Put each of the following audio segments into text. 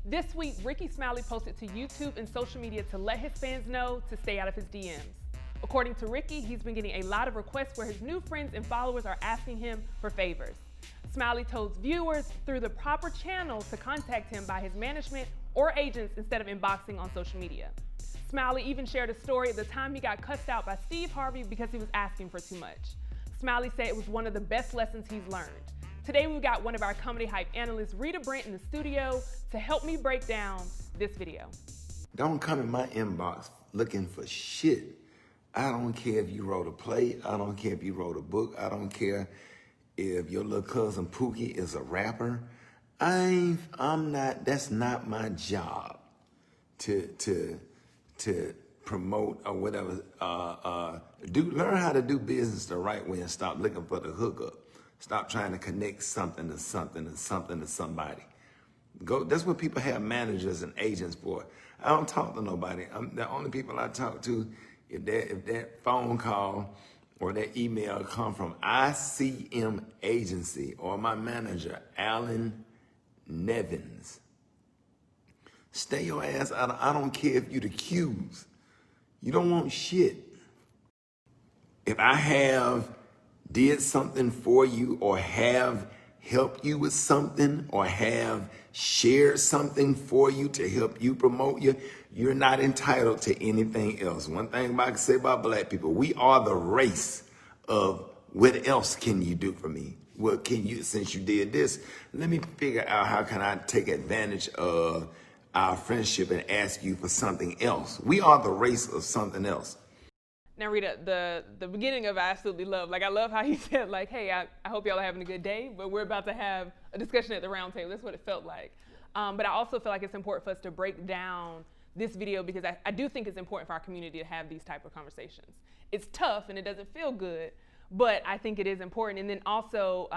This week, Rickey Smiley posted to YouTube and social media to let his fans know to stay out of his DMs. According to Rickey, he's been getting a lot of requests where his new friends and followers are asking him for favors. Smiley told viewers through the proper channels to contact him by his management or agents instead of inboxing on social media. Smiley even shared a story of the time he got cussed out by Steve Harvey because he was asking for too much. Smiley said it was one of the best lessons he's learned. Today we've got one of our Comedy Hype analysts, Rita Brent, in the studio to help me break down this video. Don't come in my inbox looking for shit. I don't care if you wrote a play. I don't care if you wrote a book. I don't care if your little cousin Pookie is a rapper. I'm not, that's not my job to promote or whatever. Learn how to do business the right way and stop looking for the hookup. Stop trying to connect something to something and something to somebody. That's what people have managers and agents for. I don't talk to nobody. The only people I talk to, if that phone call or that email come from ICM Agency or my manager, Alan Nevins. Stay your ass out. I don't care if you the Qs. You don't want shit. If I have did something for you or have helped you with something or have shared something for you to help you promote you, you're not entitled to anything else. One thing I can say about black people, we are the race of what else can you do for me? What can you, since you did this, let me figure out how can I take advantage of our friendship and ask you for something else. We are the race of something else. Now, Rita, the beginning of I absolutely love. Like, I love how he said, like, hey, I hope y'all are having a good day, but we're about to have a discussion at the round table. That's what it felt like. But I also feel like it's important for us to break down this video because I do think it's important for our community to have these type of conversations. It's tough and it doesn't feel good, but I think it is important. And then also,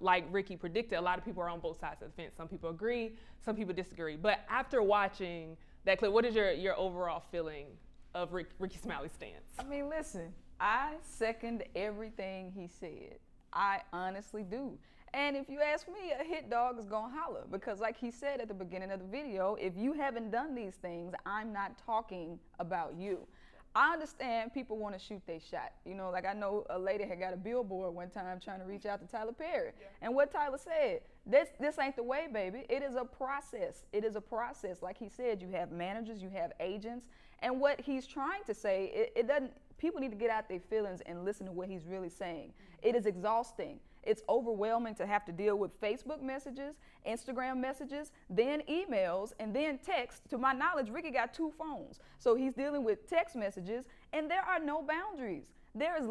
like Rickey predicted, a lot of people are on both sides of the fence. Some people agree, some people disagree. But after watching that clip, what is your overall feeling of Rickey Smiley's stance? I mean, listen, I second everything he said. I honestly do. And if you ask me, a hit dog is gonna holler because like he said at the beginning of the video, if you haven't done these things, I'm not talking about you. I understand people want to shoot their shot. You know, like I know a lady had got a billboard one time trying to reach out to Tyler Perry. Yeah. And what Tyler said, this ain't the way, baby. It is a process. It is a process. Like he said, you have managers, you have agents. And what he's trying to say, it doesn't, people need to get out their feelings and listen to what he's really saying. It is exhausting. It's overwhelming to have to deal with Facebook messages, Instagram messages, then emails, and then text. To my knowledge, Rickey got 2 phones. So he's dealing with text messages, and there are no boundaries. There is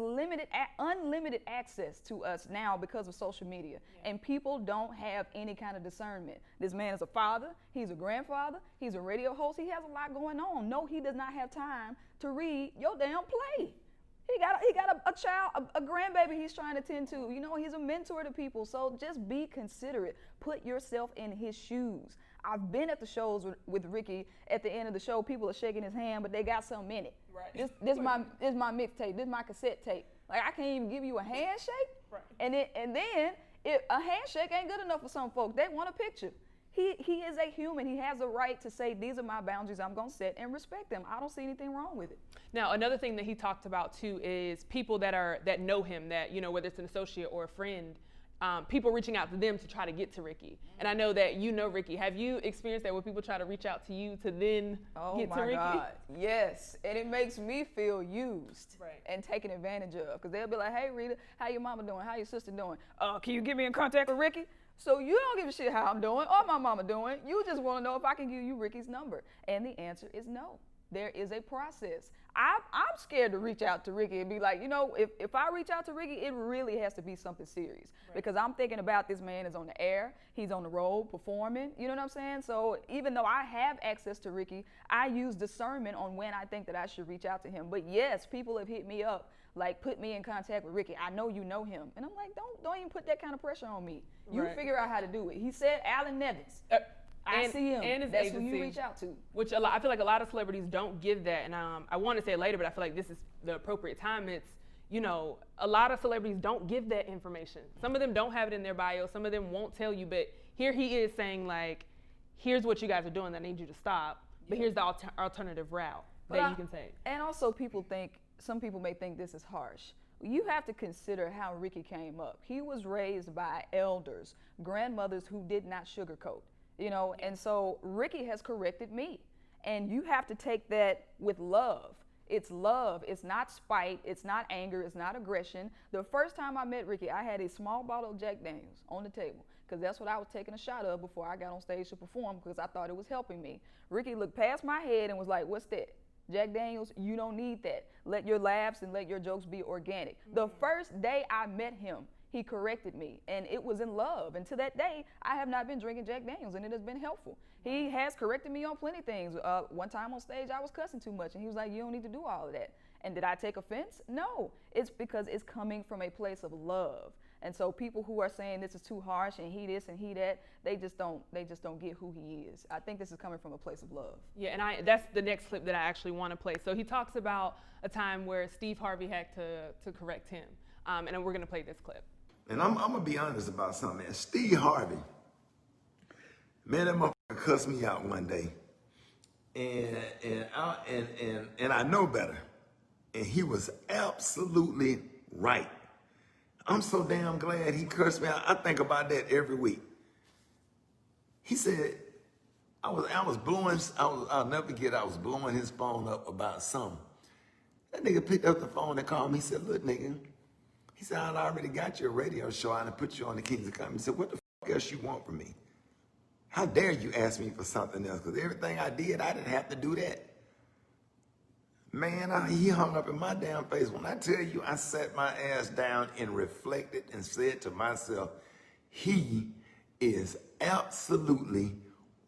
unlimited access to us now because of social media, and people don't have any kind of discernment. This man is a father, he's a grandfather, he's a radio host, he has a lot going on. No, he does not have time to read your damn play. He got a child, a grandbaby he's trying to tend to. You know, he's a mentor to people, so just be considerate. Put yourself in his shoes. I've been at the shows with Rickey. At the end of the show, people are shaking his hand, but they got something in it. Right. This my mixtape. This my cassette tape. Like I can't even give you a handshake. Right. And then a handshake ain't good enough for some folks. They want a picture. He is a human. He has a right to say, these are my boundaries I'm gonna set and respect them. I don't see anything wrong with it. Now, another thing that he talked about too is people that know him, that, you know, whether it's an associate or a friend, people reaching out to them to try to get to Rickey. And I know that you know Rickey. Have you experienced that where people try to reach out to you to then get to Rickey? Oh my God, yes. And it makes me feel used and taken advantage of. Because they'll be like, hey Rita, how your mama doing? How your sister doing? Can you get me in contact with Rickey? So you don't give a shit how I'm doing or my mama doing. You just want to know if I can give you Rickey's number. And the answer is no. There is a process. I'm scared to reach out to Rickey and be like, you know, if I reach out to Rickey, it really has to be something serious. Because I'm thinking about this man is on the air, he's on the road performing, you know what I'm saying? So even though I have access to Rickey, I use discernment on when I think that I should reach out to him. But yes, people have hit me up, like put me in contact with Rickey. I know you know him. And I'm like, don't even put that kind of pressure on me. You figure out how to do it. He said Alan Nevins. I see him. And his agency, who you reach out to. Which I feel like a lot of celebrities don't give that. And I want to say it later, but I feel like this is the appropriate time. It's, you know, a lot of celebrities don't give that information. Some of them don't have it in their bio. Some of them won't tell you. But here he is saying, like, here's what you guys are doing that I need you to stop, but here's the alternative route that you can take. And also some people may think this is harsh. You have to consider how Rickey came up. He was raised by elders, grandmothers who did not sugarcoat, and so Rickey has corrected me. And you have to take that with love. It's love. It's not spite. It's not anger. It's not aggression. The first time I met Rickey, I had a small bottle of Jack Daniels on the table because that's what I was taking a shot of before I got on stage to perform because I thought it was helping me. Rickey looked past my head and was like, what's that? Jack Daniels, you don't need that. Let your laughs and let your jokes be organic. The first day I met him, he corrected me, and it was in love. And to that day, I have not been drinking Jack Daniels, and it has been helpful. He has corrected me on plenty of things. One time on stage, I was cussing too much, and he was like, you don't need to do all of that. And did I take offense? No. It's because it's coming from a place of love. And so people who are saying this is too harsh and he this and he that, they just don't get who he is. I think this is coming from a place of love. Yeah, and that's the next clip that I actually want to play. So he talks about a time where Steve Harvey had to correct him. And then we're going to play this clip. And I'm going to be honest about something, man. Steve Harvey, man, that motherfucker cussed me out one day. And I know better. And he was absolutely right. I'm so damn glad he cursed me out. I think about that every week. He said, I'll never forget, I was blowing his phone up about something. That nigga picked up the phone and called me. He said, look, nigga. He said, I already got your radio show and I put you on the Kings of Comedy. He said, what the fuck else you want from me? How dare you ask me for something else? Because everything I did, I didn't have to do that. Man, he hung up in my damn face. When I tell you, I sat my ass down and reflected and said to myself, he is absolutely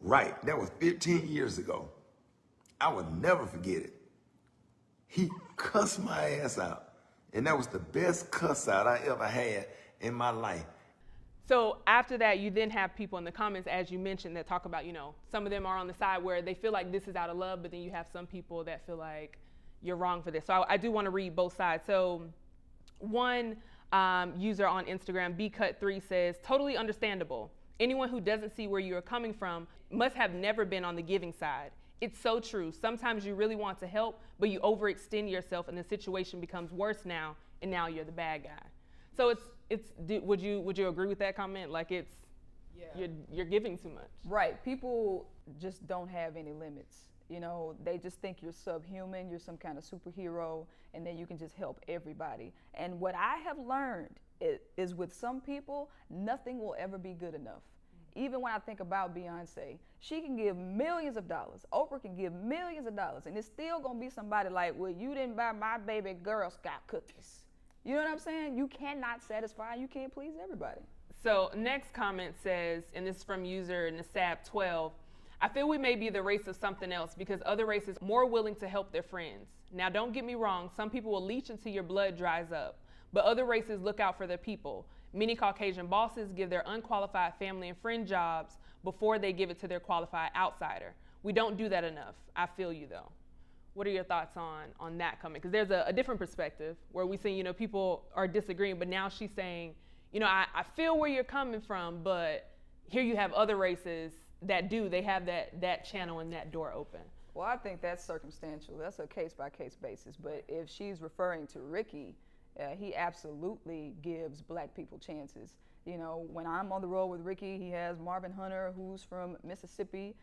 right. That was 15 years ago. I would never forget it. He cussed my ass out. And that was the best cuss out I ever had in my life. So after that, you then have people in the comments, as you mentioned, that talk about, some of them are on the side where they feel like this is out of love, but then you have some people that feel like you're wrong for this. So I do want to read both sides. So one user on Instagram, bcut3, says, totally understandable. Anyone who doesn't see where you are coming from must have never been on the giving side. It's so true. Sometimes you really want to help, but you overextend yourself and the situation becomes worse now, and now you're the bad guy. So would you agree with that comment? Like you're giving too much. Right. People just don't have any limits. They just think you're subhuman, you're some kind of superhero, and then you can just help everybody. And what I have learned is with some people, nothing will ever be good enough. Even when I think about Beyonce, she can give millions of dollars. Oprah can give millions of dollars, and it's still gonna be somebody like, well, you didn't buy my baby Girl Scout cookies. You know what I'm saying? You cannot satisfy, you can't please everybody. So next comment says, and this is from user Nasab12, I feel we may be the race of something else because other races are more willing to help their friends. Now don't get me wrong, some people will leech until your blood dries up, but other races look out for their people. Many Caucasian bosses give their unqualified family and friend jobs before they give it to their qualified outsider. We don't do that enough. I feel you though. What are your thoughts on that comment? Because there's a different perspective where we see, people are disagreeing, but now she's saying, I feel where you're coming from, but here you have other races that do. They have that channel and that door open. Well, I think that's circumstantial. That's a case-by-case basis. But if she's referring to Rickey, he absolutely gives black people chances. When I'm on the road with Rickey, he has Marvin Hunter, who's from Mississippi,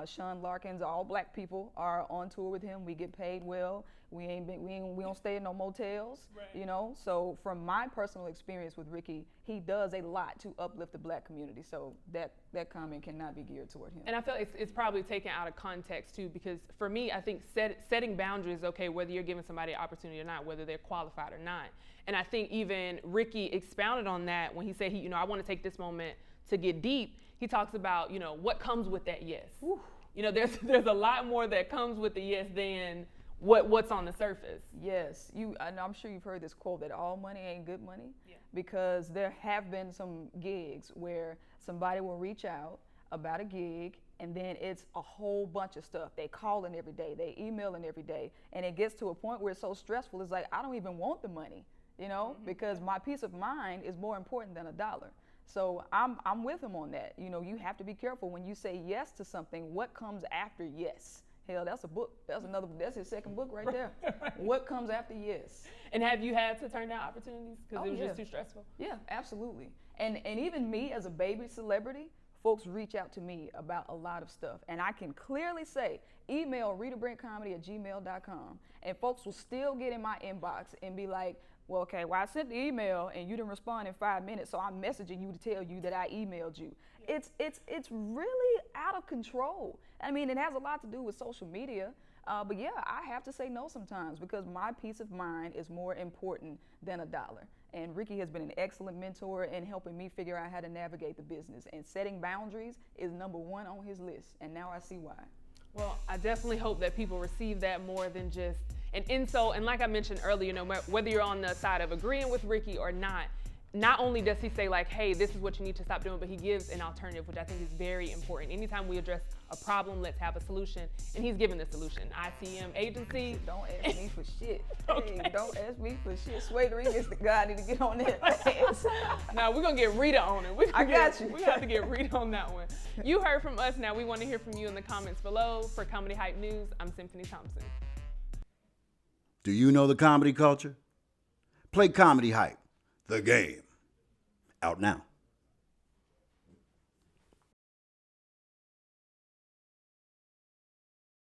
Sean Larkins, all black people are on tour with him. We get paid well. We don't stay in no motels, right. So from my personal experience with Rickey, he does a lot to uplift the black community. So that comment cannot be geared toward him. And I feel it's probably taken out of context too, because for me, I think setting boundaries, okay, whether you're giving somebody an opportunity or not, whether they're qualified or not. And I think even Rickey expounded on that when he said, I want to take this moment to get deep. He talks about, what comes with that yes. Whew. There's a lot more that comes with the yes than what's on the surface. Yes, and I'm sure you've heard this quote that all money ain't good money, because there have been some gigs where somebody will reach out about a gig and then it's a whole bunch of stuff. They calling every day, they emailing every day, and it gets to a point where it's so stressful, it's like, I don't even want the money, because my peace of mind is more important than a dollar. So I'm with him on that. You know, you have to be careful when you say yes to something. What comes after yes? Hell, that's a book. That's his second book right there. Right. What comes after yes? And have you had to turn down opportunities because it was just too stressful? Yeah, absolutely. And even me as a baby celebrity, folks reach out to me about a lot of stuff. And I can clearly say, email ritabrentcomedy@gmail.com. And folks will still get in my inbox and be like, well, okay, well, I sent the email and you didn't respond in 5 minutes, so I'm messaging you to tell you that I emailed you. Yeah. It's really out of control. I mean, it has a lot to do with social media. But yeah, I have to say no sometimes because my peace of mind is more important than $1. And Rickey has been an excellent mentor in helping me figure out how to navigate the business. And setting boundaries is #1 on his list. And now I see why. Well, I definitely hope that people receive that more than just an insult. And like I mentioned earlier, whether you're on the side of agreeing with Rickey or not only does he say like, hey, this is what you need to stop doing, but he gives an alternative, which I think is very important. Anytime we address a problem, let's have a solution. And he's given the solution. ICM agency. Don't ask me for shit. Okay. Hey, don't ask me for shit. Sway is the guy. I need to get on that. Now we're going to get Rita on it. I got you. We're going to have to get Rita on that one. You heard from us. Now we want to hear from you in the comments below. For Comedy Hype News, I'm Symphony Thompson. Do you know the comedy culture? Play Comedy Hype, the game. Out now.